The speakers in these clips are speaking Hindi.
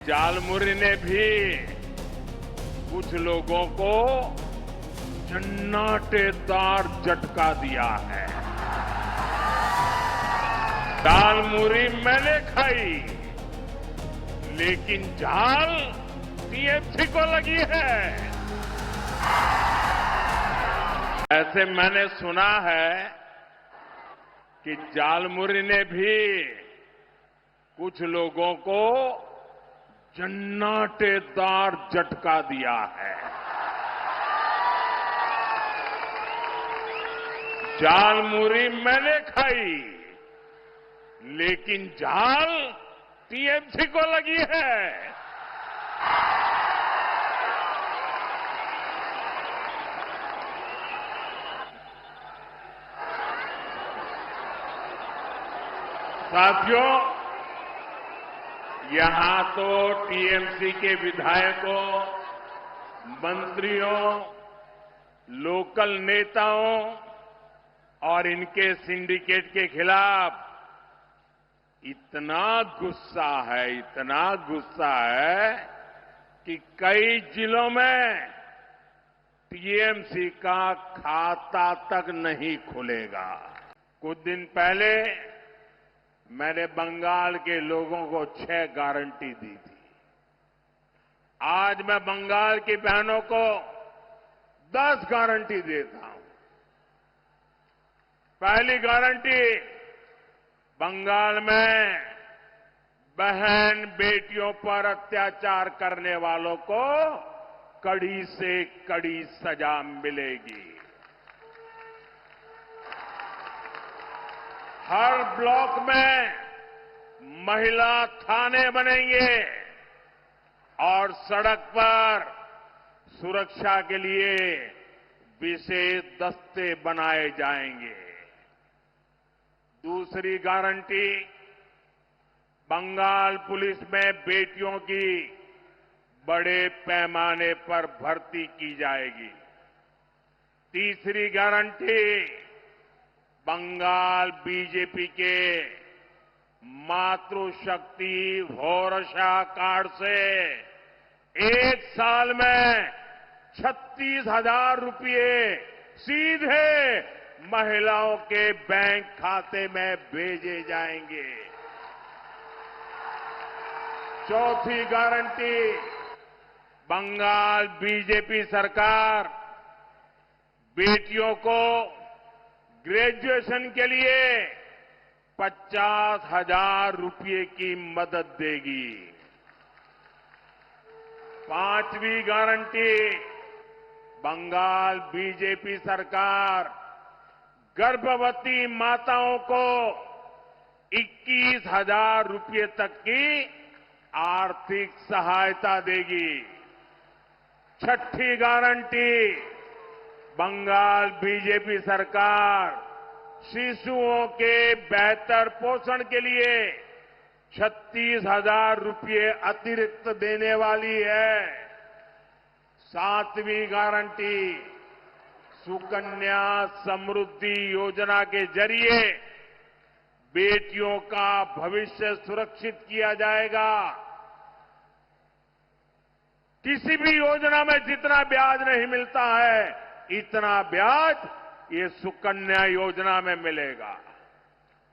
झालमुरी ने भी कुछ लोगों को सन्नाटेदार झटका दिया है। झालमुरी मैंने खाई, लेकिन झाल टीएमसी को लगी है। ऐसे मैंने सुना है कि झालमुरी ने भी कुछ लोगों को सन्नाटेदार झटका दिया है। झालमुरी मैंने खाई, लेकिन झाल टीएमसी को लगी है। साथियों, यहां तो टीएमसी के विधायकों, मंत्रियों, लोकल नेताओं और इनके सिंडिकेट के खिलाफ इतना गुस्सा है कि कई जिलों में टीएमसी का खाता तक नहीं खुलेगा। कुछ दिन पहले मैंने बंगाल के लोगों को 6 गारंटी दी थी। आज मैं बंगाल की बहनों को 10 गारंटी देता हूं। पहली गारंटी, बंगाल में बहन बेटियों पर अत्याचार करने वालों को कड़ी से कड़ी सजा मिलेगी। हर ब्लॉक में महिला थाने बनेंगे और सड़क पर सुरक्षा के लिए विशेष दस्ते बनाए जाएंगे। दूसरी गारंटी, बंगाल पुलिस में बेटियों की बड़े पैमाने पर भर्ती की जाएगी। तीसरी गारंटी, बंगाल बीजेपी के मातृशक्ति भरोसा कार्ड से 1 साल में 36,000 रुपये सीधे महिलाओं के बैंक खाते में भेजे जाएंगे। चौथी गारंटी, बंगाल बीजेपी सरकार बेटियों को ग्रेजुएशन के लिए 50,000 रुपये की मदद देगी। पांचवी गारंटी, बंगाल बीजेपी सरकार गर्भवती माताओं को 21,000 रुपये तक की आर्थिक सहायता देगी। छठी गारंटी, बंगाल बीजेपी सरकार शिशुओं के बेहतर पोषण के लिए 36,000 रुपये अतिरिक्त देने वाली है। सातवीं गारंटी, सुकन्या समृद्धि योजना के जरिए बेटियों का भविष्य सुरक्षित किया जाएगा। किसी भी योजना में जितना ब्याज नहीं मिलता है, इतना ब्याज ये सुकन्या योजना में मिलेगा।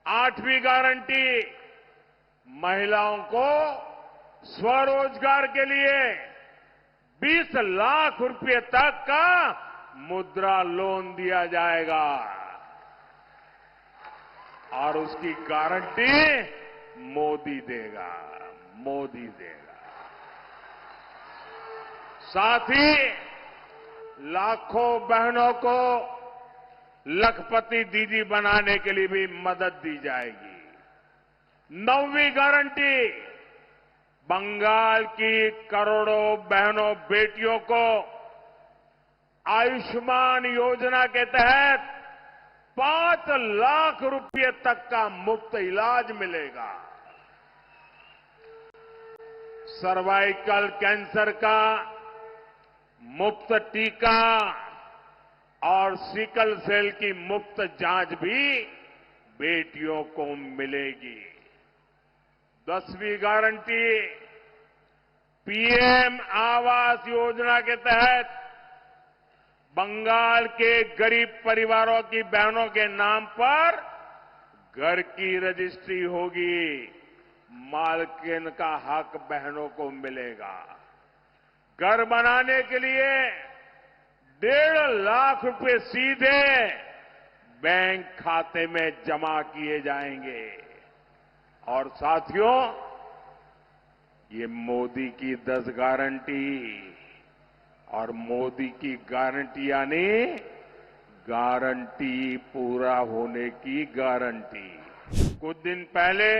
आठवीं गारंटी, महिलाओं को स्वरोजगार के लिए 20 लाख रुपए तक का मुद्रा लोन दिया जाएगा और उसकी गारंटी मोदी देगा। साथ ही लाखों बहनों को लखपति दीदी बनाने के लिए भी मदद दी जाएगी। 9वीं गारंटी, बंगाल की करोड़ों बहनों बेटियों को आयुष्मान योजना के तहत 5 लाख रुपए तक का मुफ्त इलाज मिलेगा। सर्वाइकल कैंसर का मुफ्त टीका और सिकल सेल की मुफ्त जांच भी बेटियों को मिलेगी। 10वीं गारंटी, पीएम आवास योजना के तहत बंगाल के गरीब परिवारों की बहनों के नाम पर घर की रजिस्ट्री होगी। मालकिन का हक बहनों को मिलेगा। घर बनाने के लिए 1.5 लाख रुपए सीधे बैंक खाते में जमा किए जाएंगे। और साथियों, ये मोदी की 10 गारंटी और मोदी की गारंटी यानी गारंटी पूरा होने की गारंटी। कुछ दिन पहले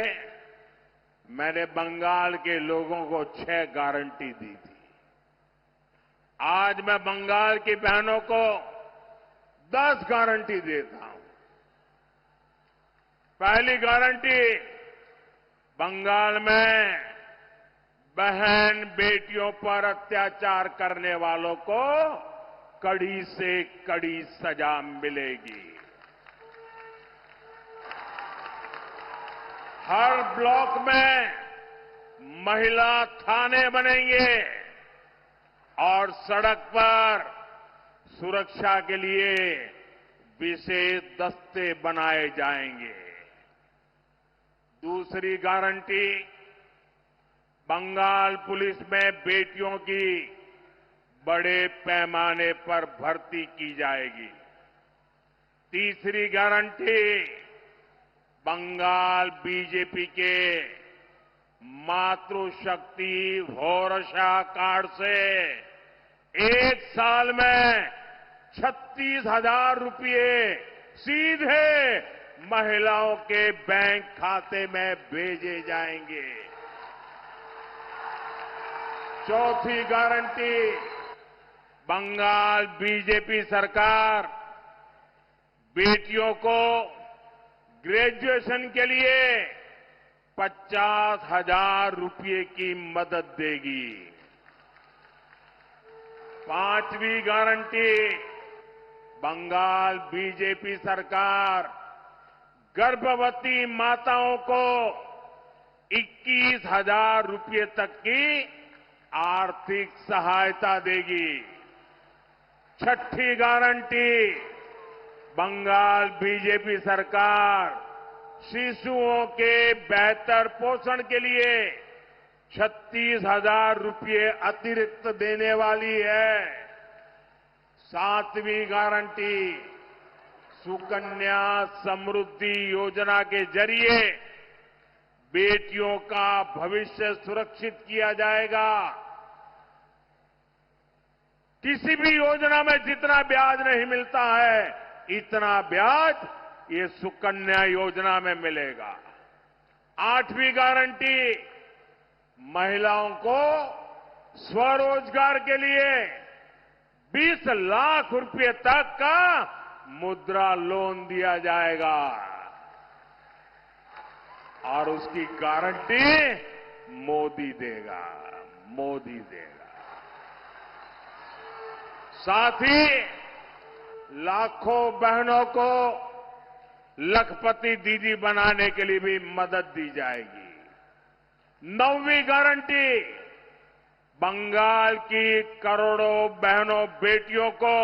मैंने बंगाल के लोगों को 6 गारंटी दी थी। आज मैं बंगाल की बहनों को 10 गारंटी देता हूं। पहली गारंटी, बंगाल में बहन बेटियों पर अत्याचार करने वालों को कड़ी से कड़ी सजा मिलेगी। हर ब्लॉक में महिला थाने बनेंगे और सड़क पर सुरक्षा के लिए विशेष दस्ते बनाए जाएंगे। दूसरी गारंटी, बंगाल पुलिस में बेटियों की बड़े पैमाने पर भर्ती की जाएगी। तीसरी गारंटी, बंगाल बीजेपी के मातृशक्ति भरोसा कार्ड से 1 साल में 36,000 रुपये सीधे महिलाओं के बैंक खाते में भेजे जाएंगे। चौथी गारंटी, बंगाल बीजेपी सरकार बेटियों को ग्रेजुएशन के लिए 50,000 रुपये की मदद देगी। पांचवी गारंटी, बंगाल बीजेपी सरकार गर्भवती माताओं को 21,000 रुपये तक की आर्थिक सहायता देगी। छठी गारंटी, बंगाल बीजेपी सरकार शिशुओं के बेहतर पोषण के लिए 36,000 रुपये अतिरिक्त देने वाली है। सातवीं गारंटी, सुकन्या समृद्धि योजना के जरिए बेटियों का भविष्य सुरक्षित किया जाएगा। किसी भी योजना में जितना ब्याज नहीं मिलता है, इतना ब्याज ये सुकन्या योजना में मिलेगा। आठवीं गारंटी, महिलाओं को स्वरोजगार के लिए 20 लाख रुपए तक का मुद्रा लोन दिया जाएगा और उसकी गारंटी मोदी देगा। मोदी देगा। साथ ही लाखों बहनों को लखपति दीदी बनाने के लिए भी मदद दी जाएगी। 9वीं गारंटी, बंगाल की करोड़ों बहनों बेटियों को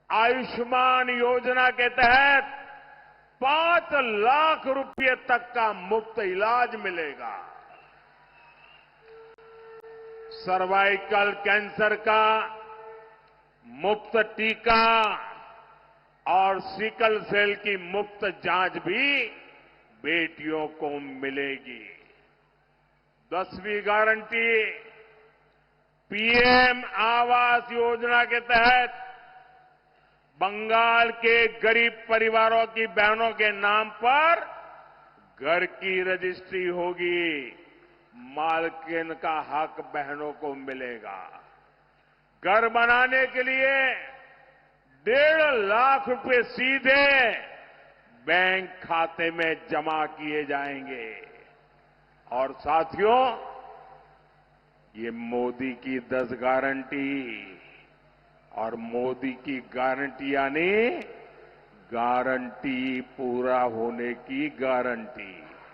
आयुष्मान योजना के तहत 5 लाख रुपए तक का मुफ्त इलाज मिलेगा। सर्वाइकल कैंसर का मुफ्त टीका और सिकल सेल की मुफ्त जांच भी बेटियों को मिलेगी। 10वीं गारंटी, पीएम आवास योजना के तहत बंगाल के गरीब परिवारों की बहनों के नाम पर घर की रजिस्ट्री होगी। मालकिन का हक बहनों को मिलेगा। घर बनाने के लिए 1.5 लाख रुपए सीधे बैंक खाते में जमा किए जाएंगे। और साथियों, ये मोदी की 10 गारंटी और मोदी की गारंटी यानी गारंटी पूरा होने की गारंटी।